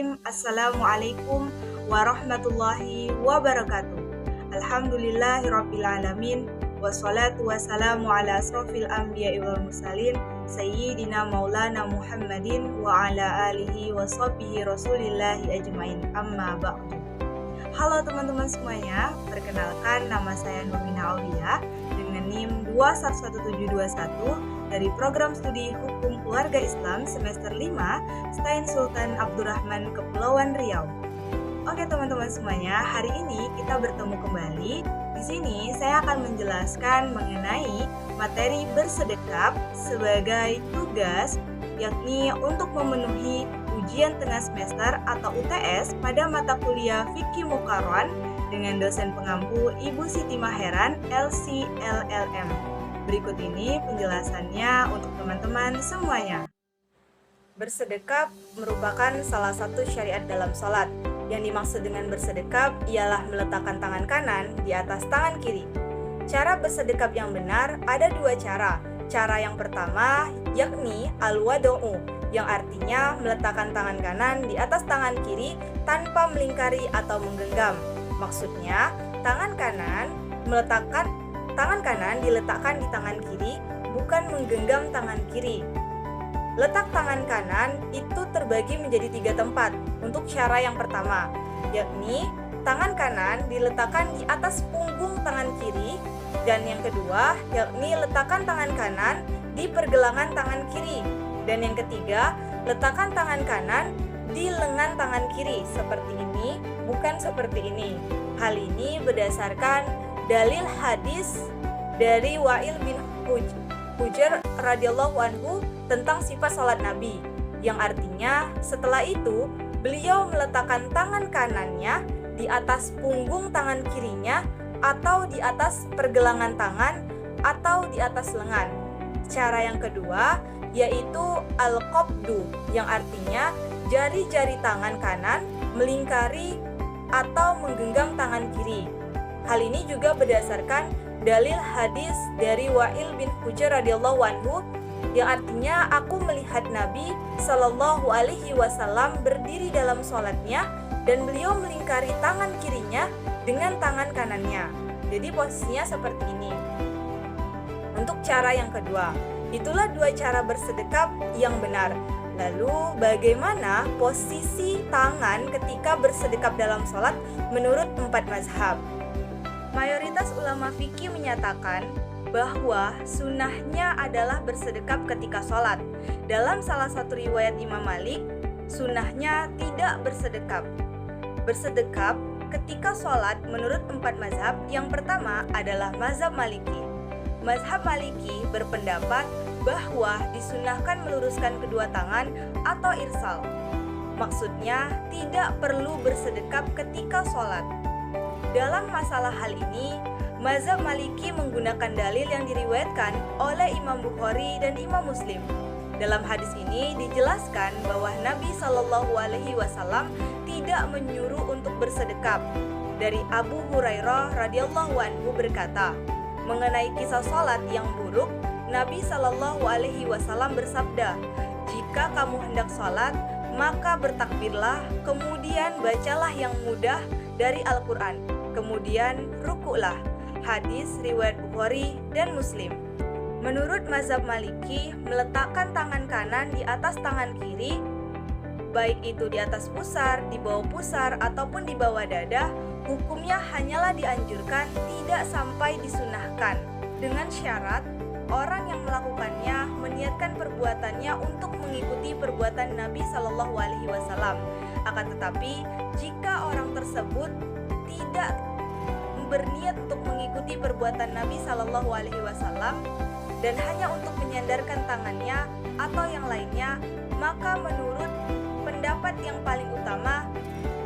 Bismillahirrahmanirrahim. Assalamualaikum warahmatullahi wabarakatuh. Alhamdulillahirrabbilalamin. Wassalatu wassalamu ala asrofil anbiya'i wal mursalin Sayyidina maulana Muhammadin wa ala alihi wa sahbihi rasulillahi ajmain, amma ba'du. Halo teman-teman semuanya, perkenalkan nama saya Nurmina Aulia dengan NIM 21721 dari program studi Hukum Keluarga Islam semester 5 Stain Sultan Abdurrahman, Kepulauan Riau. Oke teman-teman semuanya, hari ini kita bertemu kembali. Di sini saya akan menjelaskan mengenai materi bersedekap sebagai tugas, yakni untuk memenuhi ujian tengah semester atau UTS pada mata kuliah Fikih Muqarron dengan dosen pengampu Ibu Siti Maheran, LC LLM. Berikut ini penjelasannya untuk teman-teman semuanya. Bersedekap merupakan salah satu syariat dalam sholat. Yang dimaksud dengan bersedekap ialah meletakkan tangan kanan di atas tangan kiri. Cara bersedekap yang benar ada dua cara. Cara yang pertama yakni al-wadu'u, yang artinya meletakkan tangan kanan di atas tangan kiri tanpa melingkari atau menggenggam. Maksudnya, tangan kanan diletakkan di tangan kiri, bukan menggenggam tangan kiri. Letak tangan kanan itu terbagi menjadi 3 tempat untuk cara yang pertama, yakni tangan kanan diletakkan di atas punggung tangan kiri, dan yang kedua yakni letakkan tangan kanan di pergelangan tangan kiri, dan yang ketiga letakkan tangan kanan di lengan tangan kiri seperti ini, bukan seperti ini. Hal ini berdasarkan dalil hadis dari Wa'il bin Hujr radhiyallahu anhu tentang sifat salat Nabi, yang artinya setelah itu beliau meletakkan tangan kanannya di atas punggung tangan kirinya atau di atas pergelangan tangan atau di atas lengan. Cara yang kedua yaitu al-qabdu, yang artinya jari-jari tangan kanan melingkari atau menggenggam tangan kiri. Hal ini juga berdasarkan dalil hadis dari Wa'il bin Hujr radhiyallahu anhu, yang artinya aku melihat Nabi Shallallahu Alaihi Wasallam berdiri dalam sholatnya dan beliau melingkari tangan kirinya dengan tangan kanannya. Jadi posisinya seperti ini. Untuk cara yang kedua, itulah dua cara bersedekap yang benar. Lalu bagaimana posisi tangan ketika bersedekap dalam sholat menurut 4 mazhab? Mayoritas ulama fikih menyatakan bahwa sunnahnya adalah bersedekap ketika sholat. Dalam salah satu riwayat Imam Malik, sunnahnya tidak bersedekap. Bersedekap ketika sholat menurut 4 mazhab. Yang pertama adalah mazhab Maliki. Mazhab Maliki berpendapat bahwa disunahkan meluruskan kedua tangan atau irsal. Maksudnya tidak perlu bersedekap ketika sholat. Dalam masalah hal ini, mazhab Maliki menggunakan dalil yang diriwayatkan oleh Imam Bukhari dan Imam Muslim. Dalam hadis ini dijelaskan bahwa Nabi Shallallahu Alaihi Wasallam tidak menyuruh untuk bersedekap. Dari Abu Hurairah radhiyallahu anhu berkata, mengenai kisah sholat yang buruk, Nabi Shallallahu Alaihi Wasallam bersabda, jika kamu hendak sholat, maka bertakbirlah, kemudian bacalah yang mudah dari Al-Quran, kemudian rukuklah. Hadis riwayat Bukhari dan Muslim. Menurut mazhab Maliki, meletakkan tangan kanan di atas tangan kiri, baik itu di atas pusar, di bawah pusar, ataupun di bawah dada, hukumnya hanyalah dianjurkan, tidak sampai disunahkan. Dengan syarat, orang yang melakukannya meniatkan perbuatannya untuk mengikuti perbuatan Nabi Shallallahu Alaihi Wasallam. Akan tetapi, jika orang tersebut tidak berniat untuk mengikuti perbuatan Nabi Shallallahu Alaihi Wasallam dan hanya untuk menyandarkan tangannya atau yang lainnya, maka menurut pendapat yang paling utama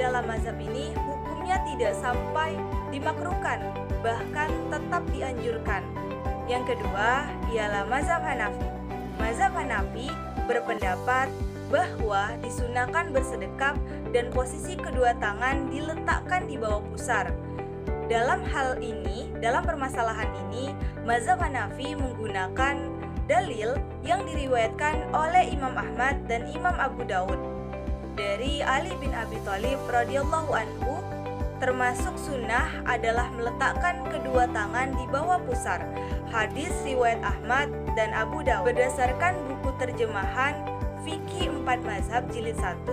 dalam mazhab ini, hukumnya tidak sampai dimakruhkan, bahkan tetap dianjurkan. Yang kedua ialah mazhab Hanafi. Mazhab Hanafi berpendapat bahwa disunahkan bersedekap dan posisi kedua tangan diletakkan di bawah pusar. Dalam permasalahan ini, mazhab Hanafi menggunakan dalil yang diriwayatkan oleh Imam Ahmad dan Imam Abu Daud. dari Ali bin Abi Thalib radhiyallahu anhu, termasuk sunnah adalah meletakkan kedua tangan di bawah pusar. Hadis riwayat Ahmad dan Abu Daud. Berdasarkan buku terjemahan Fikih 4 Mazhab Jilid 1,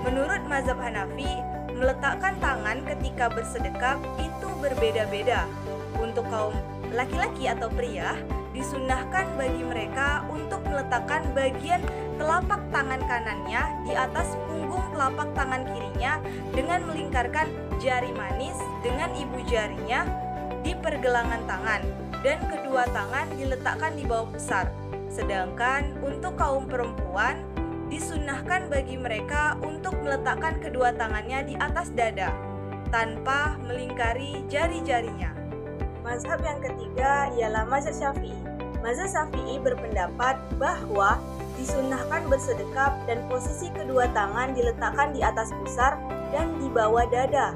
menurut mazhab Hanafi, meletakkan tangan ketika bersedekap itu berbeda-beda. Untuk kaum laki-laki atau pria, disunnahkan bagi mereka untuk meletakkan bagian telapak tangan kanannya di atas punggung telapak tangan kirinya dengan melingkarkan jari manis dengan ibu jarinya di pergelangan tangan, dan kedua tangan diletakkan di bawah pusar. Sedangkan untuk kaum perempuan, disunnahkan bagi mereka untuk meletakkan kedua tangannya di atas dada tanpa melingkari jari-jarinya. Mazhab yang ketiga ialah mazhab Syafi'i. Mazhab Syafi'i berpendapat bahwa disunnahkan bersedekap dan posisi kedua tangan diletakkan di atas pusar dan di bawah dada,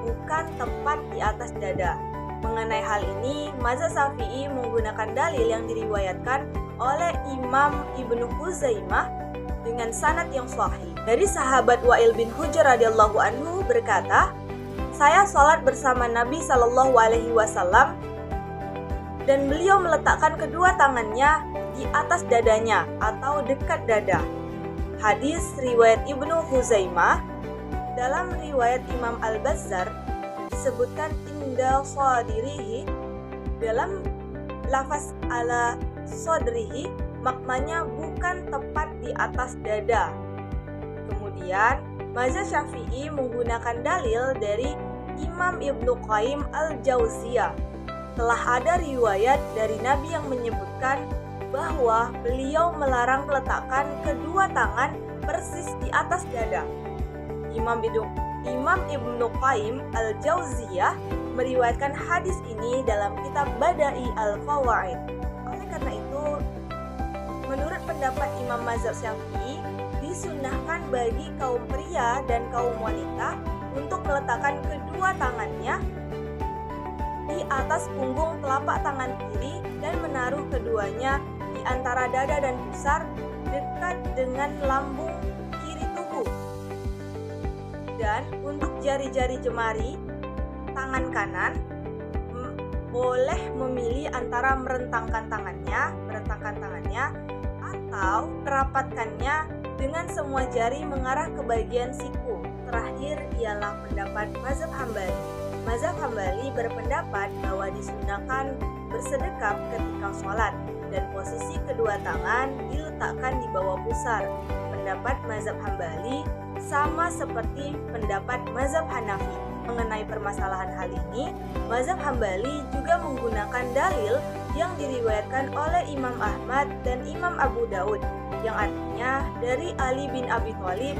bukan tepat di atas dada. Mengenai hal ini, mazhab Syafi'i menggunakan dalil yang diriwayatkan oleh Imam Ibnu Huzaimah dengan sanad yang sahih. Dari sahabat Wa'il bin Hujr radhiyallahu anhu berkata, "Saya sholat bersama Nabi Shallallahu alaihi wasallam dan beliau meletakkan kedua tangannya di atas dadanya atau dekat dada." Hadis riwayat Ibnu Huzaimah. Dalam riwayat Imam Al-Bazzar disebutkan inda sadrihi, dalam lafaz ala sadrihi maknanya bukan tepat di atas dada. Kemudian mazhab Syafi'i menggunakan dalil dari Imam Ibnu Qayyim Al-Jauziyah. Telah ada riwayat dari Nabi yang menyebutkan bahwa beliau melarang meletakkan kedua tangan persis di atas dada. Imam Ibnu Qayyim Al-Jauziyah meriwayatkan hadis ini dalam kitab Bada'i Al-Fawaid. Oleh karena itu, menurut pendapat Imam mazhab Syafi'i, disunnahkan bagi kaum pria dan kaum wanita untuk meletakkan kedua tangannya di atas punggung telapak tangan kiri dan menaruh keduanya di antara dada dan pusar dekat dengan lambung kiri tubuh. Dan untuk jari-jari jemari tangan kanan boleh memilih antara merentangkan tangannya atau merapatkannya dengan semua jari mengarah ke bagian siku. Terakhir ialah pendapat mazhab Hambali. Mazhab Hambali berpendapat bahwa disunnahkan bersedekap ketika sholat dan posisi kedua tangan diletakkan di bawah pusar. Pendapat mazhab Hambali sama seperti pendapat mazhab Hanafi. Mengenai permasalahan hal ini, mazhab Hambali juga menggunakan dalil yang diriwayatkan oleh Imam Ahmad dan Imam Abu Daud, yang artinya dari Ali bin Abi Thalib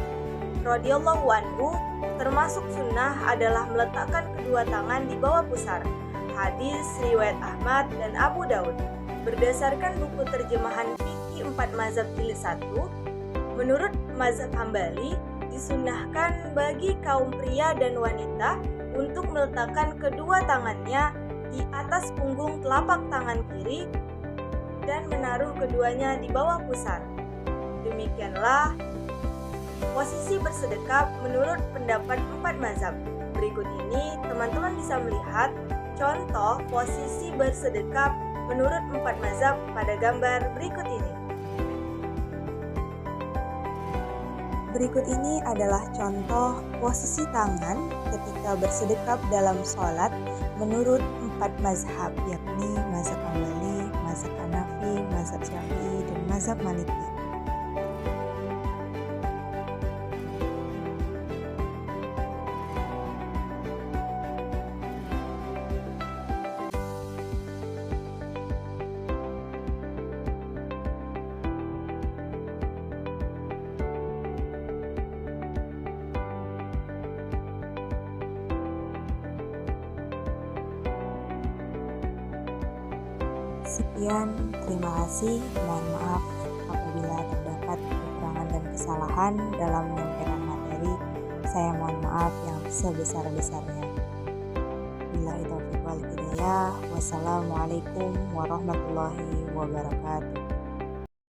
radhiyallahu anhu, termasuk sunnah adalah meletakkan kedua tangan di bawah pusar. Hadis riwayat Ahmad dan Abu Daud. Berdasarkan buku terjemahan Fikih 4 Mazhab Jilid 1, menurut mazhab Hambali, disunnahkan bagi kaum pria dan wanita untuk meletakkan kedua tangannya di atas punggung telapak tangan kiri dan menaruh keduanya di bawah pusar. Demikianlah posisi bersedekap menurut pendapat 4 mazhab. Berikut ini teman-teman bisa melihat contoh posisi bersedekap menurut 4 mazhab pada gambar berikut ini. Berikut ini adalah contoh posisi tangan ketika bersedekap dalam sholat menurut 4 mazhab, yakni mazhab Hambali, mazhab Hanafi, mazhab Syafi'i, dan mazhab Maliki. Sekian, terima kasih. Mohon maaf apabila terdapat kekurangan dan kesalahan dalam menyampaikan materi. Saya mohon maaf yang sebesar-besarnya. Billahi taufiq wal hidayah. Wassalamualaikum warahmatullahi wabarakatuh.